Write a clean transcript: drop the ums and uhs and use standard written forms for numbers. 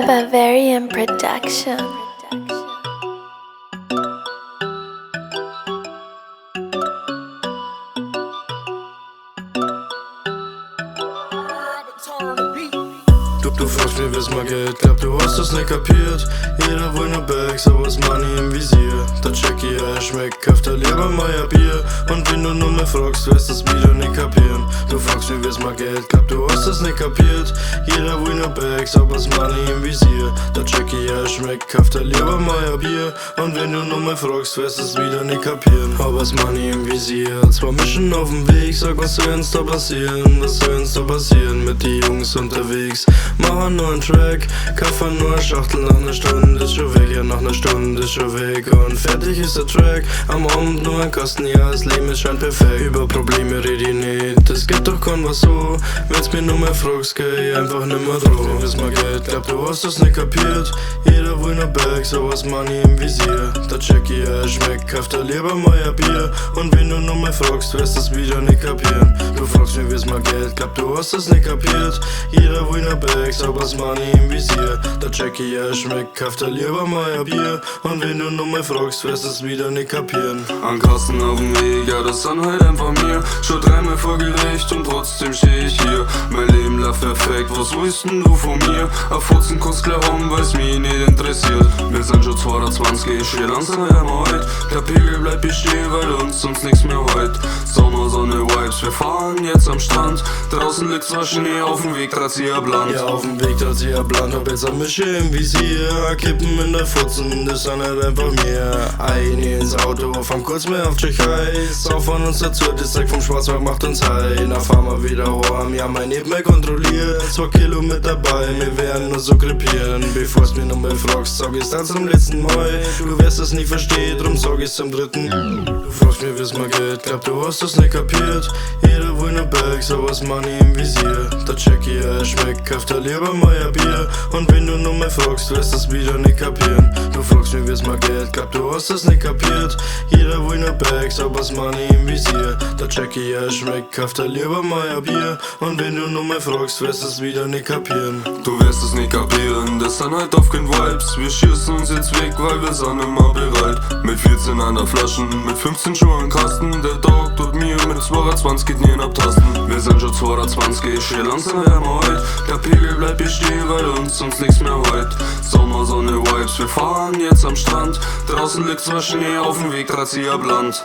Bavarian Production. Du fragst mich, wie's mal geht, glaub du hast das nicht kapiert. Jeder will nur Bags, aber das Money im Visier. Da check ich, ja, schmeckt, kauft er lieber Meier Bier. Und wenn du nur mehr fragst, wirst das wieder nicht kapieren. Du fragst mich, wie's mal geht, glaub du hast das nicht kapiert. Jeder will nur Bags, aber das Money im Visier. Da check ich, ja, schmeckt, kauft er lieber Meier Bier. Und wenn du nur mehr fragst, wirst das wieder nicht kapieren. Aber das Money im Visier, zwei Mischen auf dem Weg. Sag, was soll uns da passieren, was soll uns da passieren mit die Jungs unterwegs? Machen nur einen Track, kaufen nur eine Schachtel, nach einer Stunde ist schon weg, ja nach einer Stunde ist schon weg und fertig ist der Track. Am Abend nur ein Kasten, ja das Leben ist schon perfekt. Über Probleme red ich nicht, das geht doch kein was so. Wenn's mir nur mehr fragst, geh ich einfach nimmer drauf. Wie's mal geht, glaub du hast das nicht kapiert. Jeder will nur Bags, aber das Money im Visier. Da check ich, ja schmeckt, kauft er lieber Meier Bier. Und wenn du nur mehr fragst, wirst das wieder nicht kapieren. Du fragst mich, wie's mal geht, glaub du hast das nicht kapiert. Jeder will nur Bags, aber das Money im Visier. Da check ich, ja schmeckt, kauft er lieber Meier Bier. Und wenn du nur mehr fragst, wirst das wieder nicht kapieren. An Kasten auf dem Weg, ja das dann halt einfach mir. Schon dreimal vor Gericht und trotzdem steh ich hier. Mein Leben läuft perfekt, was willst denn du von mir? Auf Futzen kannst gleich haben, weil's mich nicht interessiert. Wir sind schon 22, ich steh langsam erneut. Der Pegel bleibt bestehen, weil uns sonst nichts mehr heut. Sommer, Sonne, Vibes, wir fahren jetzt am Strand. Draußen liegt zwar Schnee, auf dem Weg dreht sich ein Bland. Ja, auf dem Weg dreht sich ein Bland, hab jetzt ein Mische im Visier. Kippen in der Futzen, das sind halt einfach mehr. Ein ins Auto, fahren kurz mehr auf Tschechei. Saufen uns dazu, das Zeug vom Schwarzwald macht uns high. Na fahren wir wieder heim, ja mein Leben mehr kontrolliert. 2 Kilo mit dabei, wir werden nur so krepieren. Bevor's mir noch mal fragst, sag ich's dann zum letzten Mal. Du wirst es nie verstehen, drum sag ich's zum dritten. Du fragst mir, wie's mal geht, glaub du hast das nicht kapiert. Jeder will nur Bags, aber das Money im Visier. Da check ich, ja schmeckt, kauft er lieber Meier Bier. Und wenn du nur mehr fragst, wirst das wieder nicht kapieren. Du fragst mir, wie's mal geht, glaub du hast das nicht kapiert. Jeder will nur Bags, aber das Money im Visier. Da check ich, ja schmeckt, kauft er lieber Meier Bier. Und wenn du nur mehr fragst, wirst das wieder nicht kapieren. Du wirst es nicht kapieren, das sind halt auf kein Vibes. Wir schießen uns jetzt weg, weil wir sind immer bereit. Mit 14 an der Flaschen, mit 15 Schuhe im Kasten. Der Dog tut mir mit 22 geht nie abtasten. Wir sind schon 22, ich steh langsam erneut. Der Pegel bleibt bestehen, weil uns sonst nichts mehr heut. Sommer, Sonne, Vibes, wir fahren jetzt am Strand. Draußen liegt zwar Schnee, auf dem Weg dreht sich ein Bland.